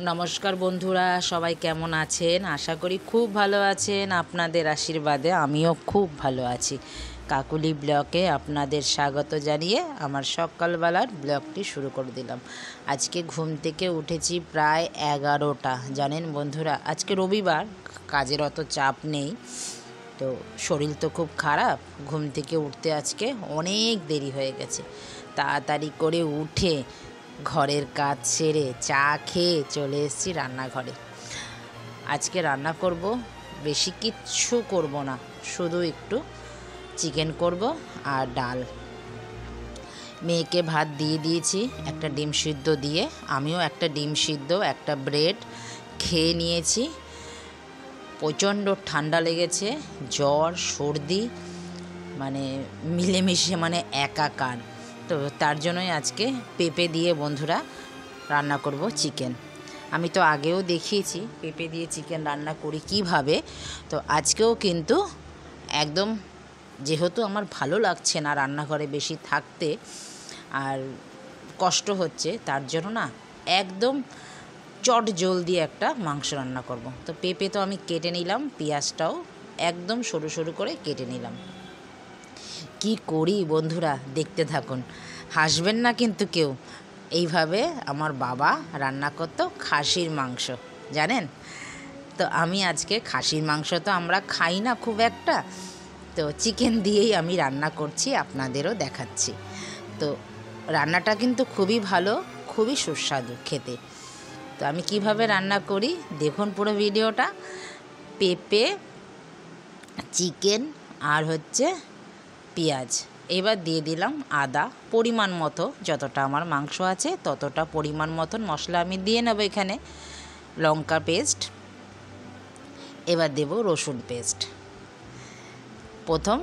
নমস্কার বন্ধুরা, সবাই কেমন আছেন? আশা করি খুব ভালো আছেন। আপনাদের আশীর্বাদে আমিও খুব ভালো আছি। কাকুলি ব্লগে আপনাদের স্বাগত জানিয়ে আমার সকালবেলার ব্লগটি শুরু করে দিলাম। আজকে ঘুম থেকে উঠেছি প্রায় 11টা। জানেন বন্ধুরা, আজকে রবিবার, কাজের অত চাপ নেই, তো শরীর তো খুব খারাপ। ঘুম থেকে উঠতে আজকে অনেক দেরি হয়ে গেছে। তাড়াতাড়ি করে উঠে ঘরের কাজ সেরে চা খেয়ে চলে এসেছি রান্নাঘরে। আজকে রান্না করব, বেশি কিচ্ছু করব না, শুধু একটু চিকেন করব আর ডাল। মেয়েকে ভাত দিয়ে দিয়েছি একটা ডিম সিদ্ধ দিয়ে, আমিও একটা ডিম সিদ্ধ একটা ব্রেড খেয়ে নিয়েছি। প্রচণ্ড ঠান্ডা লেগেছে, জ্বর সর্দি মানে মিলেমিশে মানে একাকার। তো তার জন্যই আজকে পেঁপে দিয়ে বন্ধুরা রান্না করব চিকেন। আমি তো আগেও দেখিয়েছি পেঁপে দিয়ে চিকেন রান্না করি কিভাবে। তো আজকেও কিন্তু একদম, যেহেতু আমার ভালো লাগছে না রান্নাঘরে বেশি থাকতে আর কষ্ট হচ্ছে, তার জন্য না একদম চট জলদি একটা মাংস রান্না করব। তো পেঁপে তো আমি কেটে নিলাম, পেঁয়াজটাও একদম সরু সরু করে কেটে নিলাম। কি করি বন্ধুরা, দেখতে থাকুন, হাসবেন না কিন্তু কেউ। এইভাবে আমার বাবা রান্না করতো খাসির মাংস, জানেন তো। আমি আজকে খাসির মাংস তো আমরা খাই না খুব একটা, তো চিকেন দিয়েই আমি রান্না করছি, আপনাদেরও দেখাচ্ছি। তো রান্নাটা কিন্তু খুবই ভালো, খুবই সুস্বাদু খেতে। তো আমি কিভাবে রান্না করি দেখুন পুরো ভিডিওটা। পেঁপে, চিকেন আর হচ্ছে পেঁয়াজ, এবার দিয়ে দিলাম আদা পরিমাণ মতো, যতটা আমার মাংস আছে ততটা পরিমাণ মতন মশলা আমি দিয়ে নেব এখানে। লঙ্কা পেস্ট, এবার দেব রসুন পেস্ট। প্রথম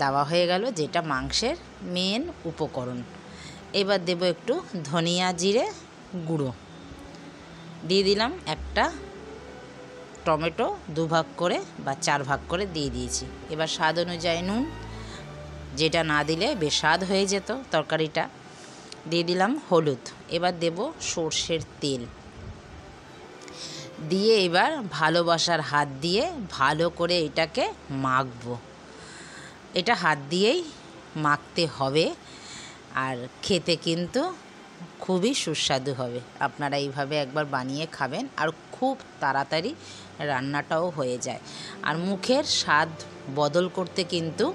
দেওয়া হয়ে গেল যেটা মাংসের মেন উপকরণ। এবার দেব একটু ধনিয়া জিরে গুঁড়ো, দিয়ে দিলাম একটা টমেটো, 2 ভাগ করে বা 4 ভাগ করে দিয়ে দিয়েছি। এবার স্বাদ অনুযায়ী নুন, যেটা না দিলে বেস্বাদ হয়ে যেত তরকারিটা। দিয়ে দিলাম হলুদ। এবার দেব সর্ষের তেল দিয়ে এবার ভালোবাসার হাত দিয়ে ভালো করে এটাকে মাখবো। এটা হাত দিয়েই মাখতে হবে, আর খেতে কিন্তু খুবই সুস্বাদু হবে। আপনারা এইভাবে একবার বানিয়ে খাবেন, আর খুব তাড়াতাড়ি রান্নাটাও হয়ে যায়। আর মুখের স্বাদ বদল করতে কিন্তু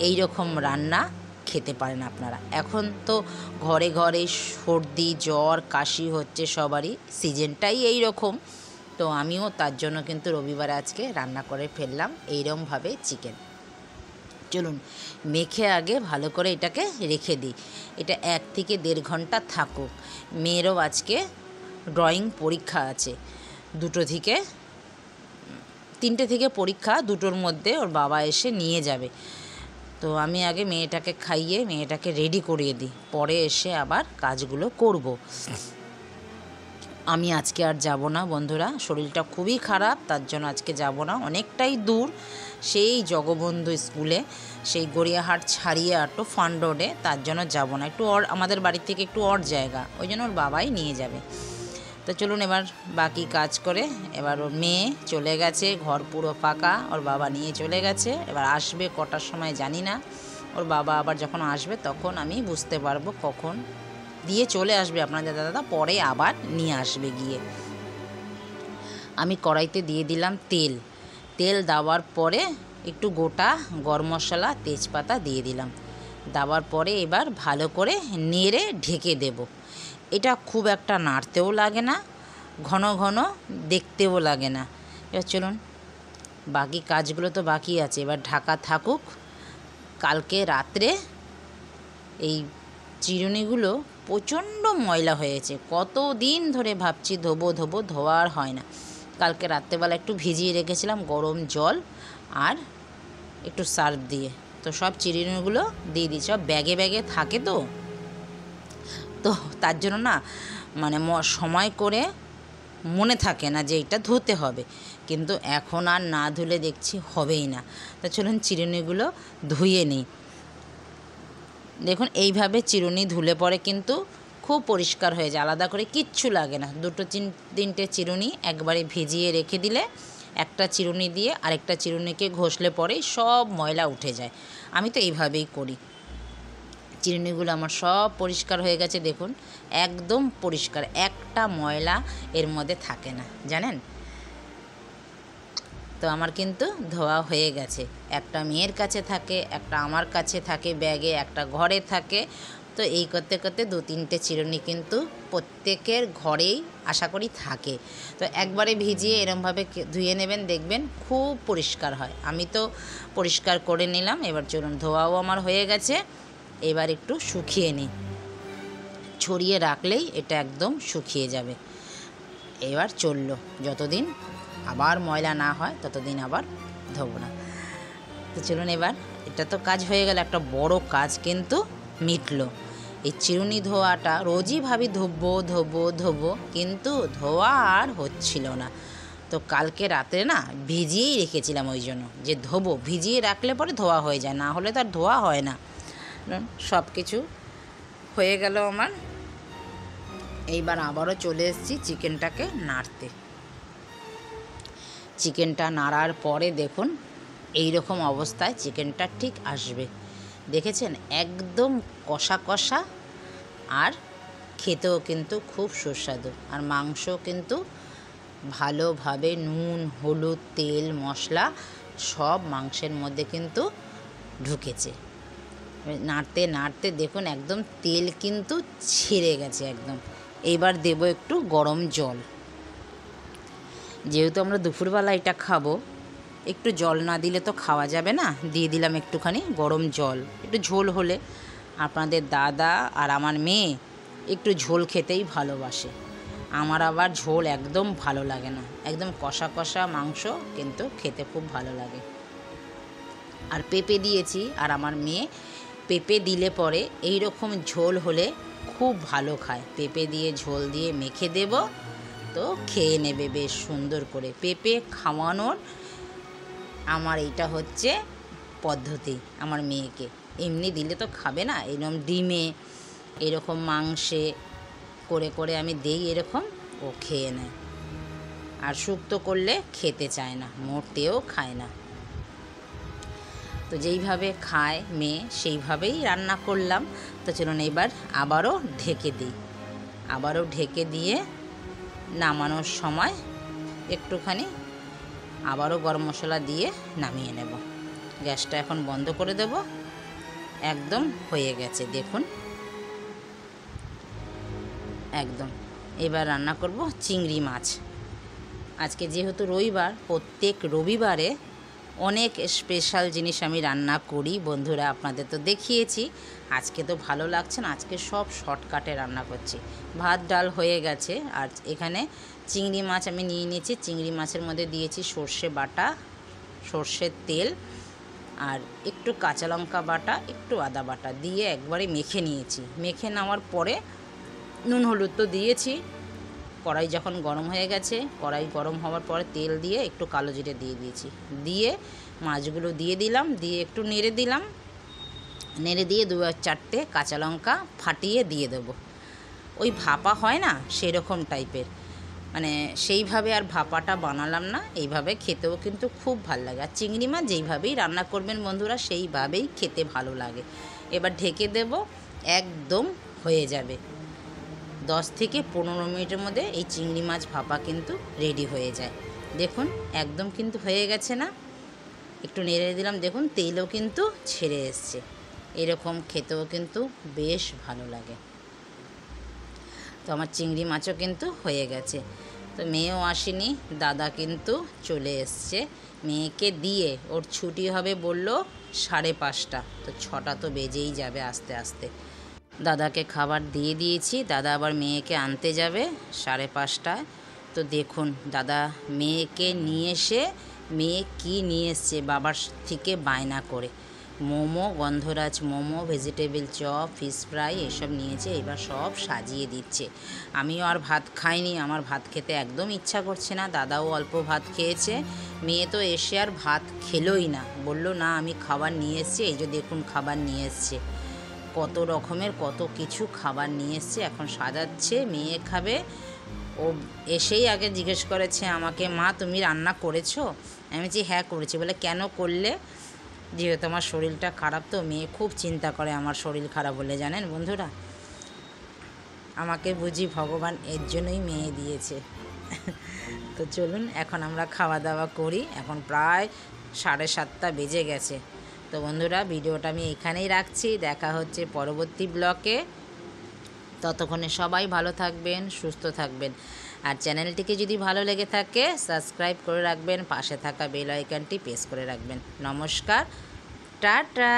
এই রকম রান্না খেতে পারেন আপনারা। এখন তো ঘরে ঘরে সর্দি জ্বর কাশি হচ্ছে সবারই, সিজনটাই এই রকম। তো আমিও তার জন্য কিন্তু রবিবারে আজকে রান্না করে ফেললাম এইরকমভাবে চিকেন। চলুন মেখে আগে ভালো করে এটাকে রেখে দিই, এটা 1 থেকে 1.5 ঘন্টা থাকুক। মেয়েরও আজকে ড্রয়িং পরীক্ষা আছে, 2টো থেকে 3টে থেকে পরীক্ষা, 2টোর মধ্যে ওর বাবা এসে নিয়ে যাবে। তো আমি আগে মেয়েটাকে খাইয়ে মেয়েটাকে রেডি করিয়ে দিই, পরে এসে আবার কাজগুলো করব। আমি আজকে আর যাব না বন্ধুরা, শরীরটা খুবই খারাপ, তার জন্য আজকে যাব না। অনেকটাই দূর, সেই জগবন্ধু স্কুলে, সেই গড়িয়াহাট ছাড়িয়ে আটো ফান রোডে, তার জন্য যাব না। একটু আমাদের বাড়ি থেকে একটু জায়গা, ওই জন্য ওর বাবাই নিয়ে যাবে। তো চলুন এবার বাকি কাজ করে। এবার ওর মেয়ে চলে গেছে, ঘর পুরো ফাঁকা, ওর বাবা নিয়ে চলে গেছে। এবার আসবে কটার সময় জানি না, ওর বাবা আবার যখন আসবে তখন আমি বুঝতে পারবো কখন দিয়ে চলে আসবে আপনাদের দাদা, পরে আবার নিয়ে আসবে গিয়ে। আমি কড়াইতে দিয়ে দিলাম তেল। তেল দেওয়ার পরে একটু গোটা গরম মশলা তেজপাতা দিয়ে দিলাম। দেওয়ার পরে এবার ভালো করে নেড়ে ঢেকে দেব। এটা খুব একটা নাড়তেও লাগে না, ঘন ঘন দেখতেও লাগে না। এবার চলুন বাকি কাজগুলো তো বাকি আছে, এবার ঢাকা থাকুক। কালকে রাত্রে এই চিরুনিগুলো প্রচণ্ড ময়লা হয়েছে, কত দিন ধরে ভাবছি ধোবো ধোবো, ধোয়া আর হয় না। কালকে রাত্রেবেলা একটু ভিজিয়ে রেখেছিলাম গরম জল আর একটু সার্ফ দিয়ে, তো সব চিরুনিগুলো দিয়ে দিই। সব ব্যাগে ব্যাগে থাকে, তো তার জন্য না মানে সময় করে মনে থাকে না যে এটা ধুতে হবে, কিন্তু এখন আর না ধুলে দেখছি হবেই না। তো চলুন চিরুনিগুলো ধুয়ে নিই। দেখুন এইভাবে চিরুনি ধুলে পরে কিন্তু খুব খুব পরিষ্কার হয়ে যায়, আলাদা করে কিচ্ছু লাগে না। দুটো তিনটে চিরুনি একবারে ভিজিয়ে রেখে দিলে একটা চিরুনি দিয়ে আরেকটা চিরুনিকে ঘষলে পরেই সব ময়লা উঠে যায়। আমি তো এইভাবেই করি। চিরুনিগুলো আমার সব পরিষ্কার হয়ে গেছে, দেখুন একদম পরিষ্কার, একটা ময়লা এর মধ্যে থাকে না, জানেন তো। আমার কিন্তু ধোয়া হয়ে গেছে। একটা মেয়ের কাছে থাকে, একটা আমার কাছে থাকে ব্যাগে, একটা ঘরে থাকে। তো এই করতে করতে 2-3টে চিরুনি কিন্তু প্রত্যেকের ঘরেই আশা করি থাকে। তো একবারে ভিজিয়ে এরমভাবে ধুয়ে নেবেন, দেখবেন খুব পরিষ্কার হয়। আমি তো পরিষ্কার করে নিলাম। এবার চলুন, ধোয়াও আমার হয়ে গেছে। এবার একটু শুকিয়ে নিই, ছড়িয়ে রাখলেই এটা একদম শুকিয়ে যাবে। এবার চললো, যতদিন আবার ময়লা না হয় ততদিন আবার ধোবো না। তো চলুন, এবার এটা তো কাজ হয়ে গেল, একটা বড় কাজ কিন্তু মিটলো। এই চিরুনি ধোয়াটা রোজই ভাবি ধোবো, কিন্তু ধোয়া আর হচ্ছিল না। তো কালকে রাতে না ভিজিয়েই রেখেছিলাম, ওই জন্য যে ধোবো, ভিজিয়ে রাখলে পরে ধোয়া হয়ে যায়, না হলে তো আর ধোয়া হয় না। সব কিছু হয়ে গেল আমার। এইবার আবারও চলে এসেছি চিকেনটাকে নাড়তে। চিকেনটা নাড়ার পরে দেখুন এই রকম অবস্থায় চিকেনটা ঠিক আসবে, দেখেছেন একদম কষা কষা, আর খেতেও কিন্তু খুব সুস্বাদু। আর মাংস কিন্তু ভালোভাবে নুন, হলুদ, তেল, মশলা সব মাংসের মধ্যে কিন্তু ঢুকেছে। নাড়তে নাড়তে দেখুন একদম তেল কিন্তু ছেড়ে গেছে একদম। এইবার দেব একটু গরম জল। যেহেতু আমরা দুপুরবেলা এটা খাবো, একটু জল না দিলে তো খাওয়া যাবে না। দিয়ে দিলাম একটুখানি গরম জল। একটু ঝোল হলে, আপনাদের দাদা আর আমার মেয়ে একটু ঝোল খেতেই ভালোবাসে। আমার আবার ঝোল একদম ভালো লাগে না, একদম কষা কষা মাংস কিন্তু খেতে খুব ভালো লাগে। আর পেঁপে দিয়েছি, আর আমার মেয়ে পেঁপে দিলে পরে এই রকম ঝোল হলে খুব ভালো খায়। পেঁপে দিয়ে ঝোল দিয়ে মেখে দেব, তো খেয়ে নেবে বেশ সুন্দর করে। পেঁপে খাওয়ানোর আমার এইটা হচ্ছে পদ্ধতি আমার মেয়েকে। এমনি দিলে তো খাবে না, এরকম ডিমে, এরকম মাংসে করে করে আমি দেই, এরকম ও খেয়ে নেয়। আর শুক্তো করলে খেতে চায় না, মোটেও খায় না। তো যেইভাবে খায় মেয়ে সেইভাবেই রান্না করলাম। তো চলুন এবার আবারও ঢেকে দিই। আবারও ঢেকে দিয়ে নামানোর সময় একটুখানি আবারও গরম মশলা দিয়ে নামিয়ে নেব। গ্যাসটা এখন বন্ধ করে দেব। একদম হয়ে গেছে দেখুন, একদম। এবার রান্না করব চিংড়ি মাছ। আজকে যেহেতু রবিবার, প্রত্যেক রবিবারে অনেক স্পেশাল জিনিস আমি রান্না করি বন্ধুরা, আপনাদের তো দেখিয়েছি। আজকে তো ভালো লাগছে না, আজকে সব শর্টকাটে রান্না করছি। ভাত ডাল হয়ে গেছে, আর এখানে চিংড়ি মাছ আমি নিয়ে নিয়েছি। চিংড়ি মাছের মধ্যে দিয়েছি সর্ষে বাটা, সর্ষের তেল, আর একটু কাঁচা লঙ্কা বাটা, একটু আদা বাটা দিয়ে একবারে মেখে নিয়েছি। মেখে নেওয়ার পরে নুন হলুদ তো দিয়েছি। কড়াই যখন গরম হয়ে গেছে, কড়াই গরম হওয়ার পরে তেল দিয়ে একটু কালো জিরে দিয়ে দিয়েছি। দিয়ে মাছগুলো দিয়ে দিলাম, দিয়ে একটু নেড়ে দিলাম। নেড়ে দিয়ে 2-4টে কাঁচা লঙ্কা ফাটিয়ে দিয়ে দেবো। ওই ভাপা হয় না সেরকম টাইপের, মানে সেইভাবে আর ভাপাটা বানালাম না। এইভাবে খেতেও কিন্তু খুব ভালো লাগে। আর চিংড়ি মাছ যেইভাবেই রান্না করবেন বন্ধুরা, সেইভাবেই খেতে ভালো লাগে। এবার ঢেকে দেব, একদম হয়ে যাবে। 10 থেকে 15 মিনিটের মধ্যে এই চিংড়ি মাছ ভাপা কিন্তু রেডি হয়ে যায়। দেখুন একদম কিন্তু হয়ে গেছে না, একটু নেড়ে দিলাম, দেখুন তেলও কিন্তু ছেড়ে এসছে। এরকম খেতেও কিন্তু বেশ ভালো লাগে। তো আমার চিংড়ি মাছও কিন্তু হয়ে গেছে। তো মেয়েও আসেনি, দাদা কিন্তু চলে এসছে। মেয়েকে দিয়ে ওর ছুটি হবে বলল 5:30, তো 6টা তো বেজেই যাবে আস্তে আস্তে। দাদাকে খাবার দিয়ে দিয়েছি, দাদা আবার মেয়েকে আনতে যাবে 5:30টায়। তো দেখুন দাদা মেয়েকে নিয়ে এসে, মেয়ে কি নিয়ে এসছে বাবার থেকে বায়না করে, মোমো, গন্ধরাজ momo, vegetable chop, fish fry এসব নিয়েছে। এবার সব সাজিয়ে দিচ্ছে। আমিও আর ভাত খাইনি, আমার ভাত খেতে একদম ইচ্ছা করছে না। দাদাও অল্প ভাত খেয়েছে। মেয়ে তো এসে আর ভাত খেলোই না, বলল না আমি খাবার নিয়ে এসেছি, এই যে দেখুন খাবার নিয়ে এসছে। কত রকমের কত কিছু খাবার নিয়ে এসছে, এখন সাজাচ্ছে, মেয়ে খাবে। ও এসেই আগে জিজ্ঞেস করেছে আমাকে, মা তুমি রান্না করেছো? আমি বলছি হ্যাঁ করেছি। বলে কেন করলে? যেহেতু আমার শরীরটা খারাপ, তো মেয়ে খুব চিন্তা করে আমার শরীর খারাপ বলে, জানেন বন্ধুরা। আমাকে বুঝি ভগবান এর জন্যই মেয়ে দিয়েছে। তো চলুন এখন আমরা খাওয়া দাওয়া করি। এখন প্রায় 7:30 বেজে গেছে। তো বন্ধুরা ভিডিওটা আমি এখানেই রাখছি, দেখা হচ্ছে পরবর্তী ব্লকে। ততক্ষণে সবাই ভালো থাকবেন, সুস্থ থাকবেন। আর চ্যানেলটিকে যদি ভালো লেগে থাকে সাবস্ক্রাইব করে রাখবেন, পাশে থাকা বেল আইকনটি প্রেস করে রাখবেন। নমস্কার, টাটা।